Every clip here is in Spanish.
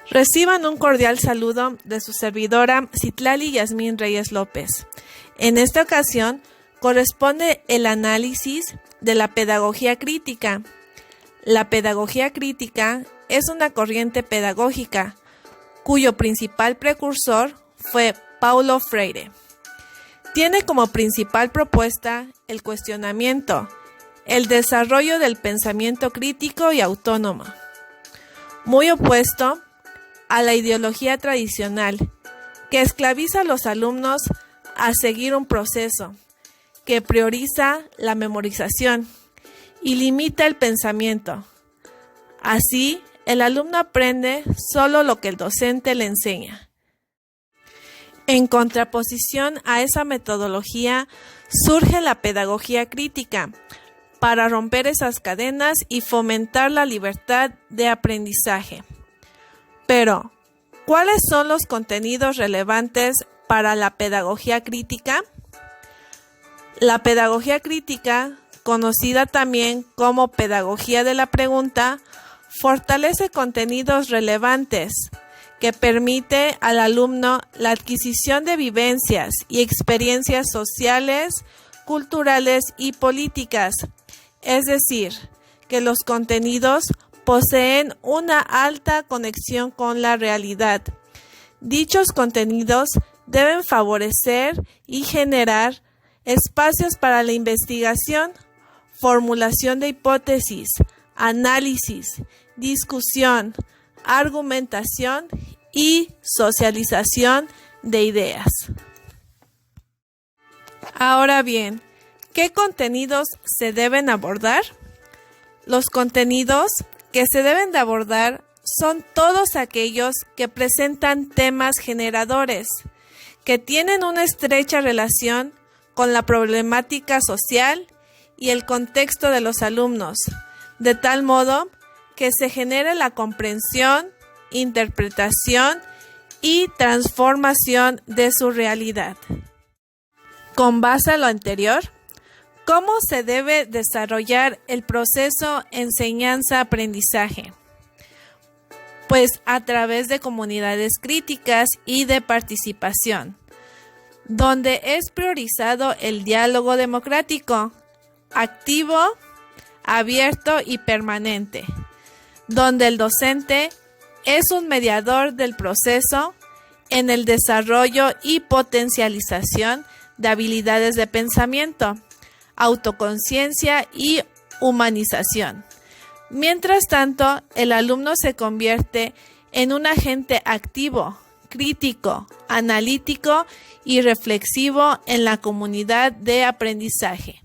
Reciban un cordial saludo de su servidora Citlali Yasmín Reyes López. En esta ocasión corresponde el análisis de la pedagogía crítica. La pedagogía crítica es una corriente pedagógica cuyo principal precursor fue Paulo Freire. Tiene como principal propuesta el cuestionamiento, el desarrollo del pensamiento crítico y autónomo, muy opuesto a la ideología tradicional, que esclaviza a los alumnos a seguir un proceso, que prioriza la memorización y limita el pensamiento. Así, el alumno aprende solo lo que el docente le enseña. En contraposición a esa metodología, surge la pedagogía crítica, para romper esas cadenas y fomentar la libertad de aprendizaje. Pero, ¿cuáles son los contenidos relevantes para la pedagogía crítica? La pedagogía crítica, conocida también como pedagogía de la pregunta, fortalece contenidos relevantes que permite al alumno la adquisición de vivencias y experiencias sociales, culturales y políticas, es decir, que los contenidos poseen una alta conexión con la realidad. Dichos contenidos deben favorecer y generar espacios para la investigación, formulación de hipótesis, análisis, discusión, argumentación y socialización de ideas. Ahora bien, ¿qué contenidos se deben abordar? Los contenidos que se deben de abordar son todos aquellos que presentan temas generadores, que tienen una estrecha relación con la problemática social y el contexto de los alumnos, de tal modo que se genere la comprensión, interpretación y transformación de su realidad. Con base a lo anterior, ¿cómo se debe desarrollar el proceso enseñanza-aprendizaje? Pues a través de comunidades críticas y de participación, donde es priorizado el diálogo democrático, activo, abierto y permanente, donde el docente es un mediador del proceso en el desarrollo y potencialización de habilidades de pensamiento, autoconciencia y humanización. Mientras tanto, el alumno se convierte en un agente activo, crítico, analítico y reflexivo en la comunidad de aprendizaje.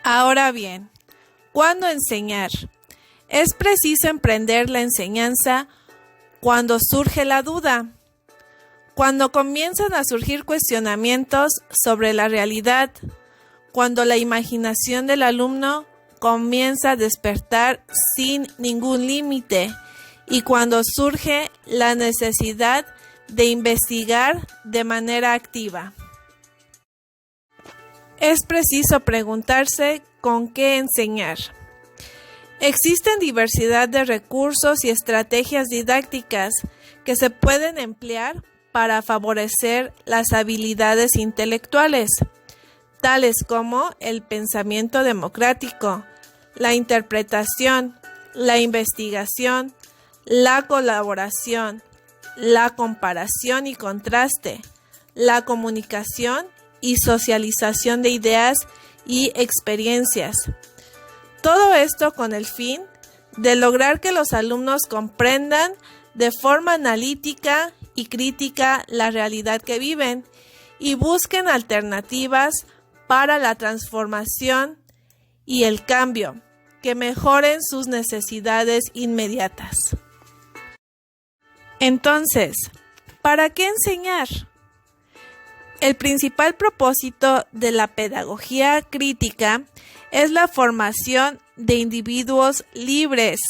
Ahora bien, ¿cuándo enseñar? Es preciso emprender la enseñanza cuando surge la duda, cuando comienzan a surgir cuestionamientos sobre la realidad, cuando la imaginación del alumno comienza a despertar sin ningún límite y cuando surge la necesidad de investigar de manera activa. Es preciso preguntarse con qué enseñar. Existen diversidad de recursos y estrategias didácticas que se pueden emplear para favorecer las habilidades intelectuales, tales como el pensamiento democrático, la interpretación, la investigación, la colaboración, la comparación y contraste, la comunicación y socialización de ideas y experiencias. Todo esto con el fin de lograr que los alumnos comprendan de forma analítica y crítica la realidad que viven y busquen alternativas para la transformación y el cambio que mejoren sus necesidades inmediatas. Entonces, ¿para qué enseñar? El principal propósito de la pedagogía crítica es la formación de individuos libres,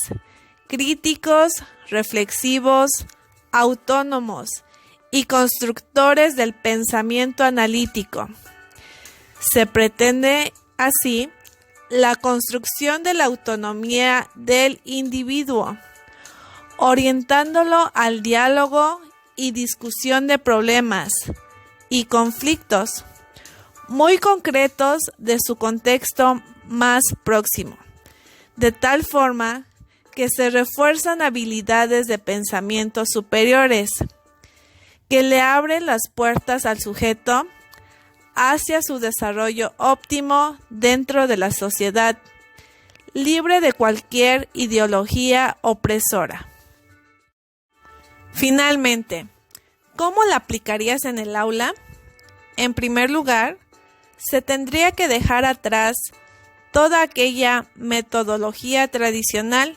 críticos, reflexivos, autónomos y constructores del pensamiento analítico. Se pretende así la construcción de la autonomía del individuo, orientándolo al diálogo y discusión de problemas y conflictos muy concretos de su contexto más próximo, de tal forma que se refuerzan habilidades de pensamiento superiores que le abren las puertas al sujeto hacia su desarrollo óptimo dentro de la sociedad, libre de cualquier ideología opresora. Finalmente, ¿cómo la aplicarías en el aula? En primer lugar, se tendría que dejar atrás toda aquella metodología tradicional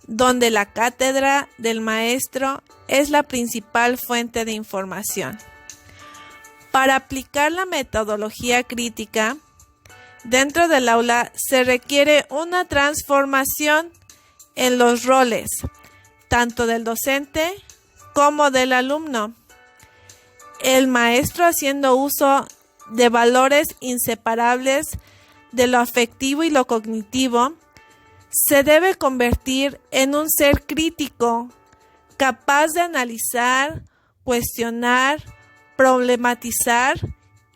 donde la cátedra del maestro es la principal fuente de información. Para aplicar la metodología crítica, dentro del aula se requiere una transformación en los roles, tanto del docente como del alumno. El maestro haciendo uso de valores inseparables de lo afectivo y lo cognitivo, se debe convertir en un ser crítico, capaz de analizar, cuestionar, problematizar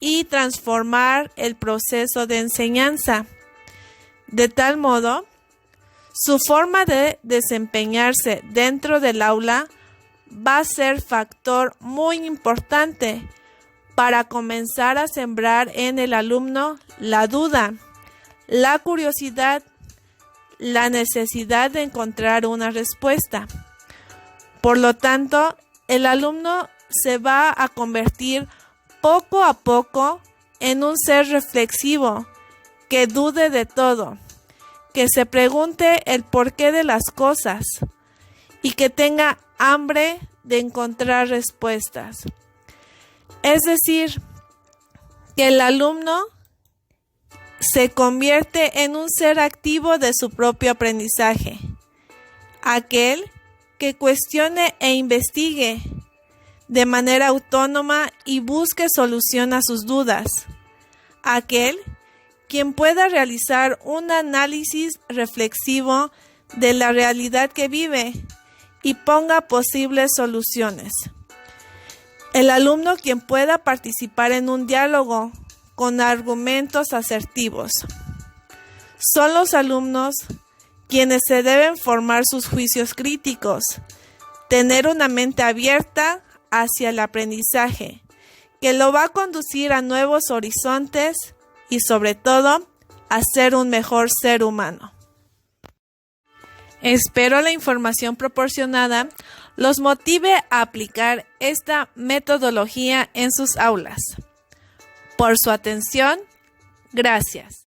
y transformar el proceso de enseñanza. De tal modo, su forma de desempeñarse dentro del aula va a ser factor muy importante para comenzar a sembrar en el alumno la duda, la curiosidad, la necesidad de encontrar una respuesta. Por lo tanto, el alumno se va a convertir poco a poco en un ser reflexivo, que dude de todo, que se pregunte el porqué de las cosas y que tenga hambre de encontrar respuestas. Es decir, que el alumno se convierte en un ser activo de su propio aprendizaje, aquel que cuestione e investigue de manera autónoma y busque solución a sus dudas, aquel quien pueda realizar un análisis reflexivo de la realidad que vive y ponga posibles soluciones. El alumno quien pueda participar en un diálogo con argumentos asertivos. Son los alumnos quienes se deben formar sus juicios críticos, tener una mente abierta hacia el aprendizaje, que lo va a conducir a nuevos horizontes y sobre todo a ser un mejor ser humano. Espero la información proporcionada los motive a aplicar esta metodología en sus aulas. Por su atención, gracias.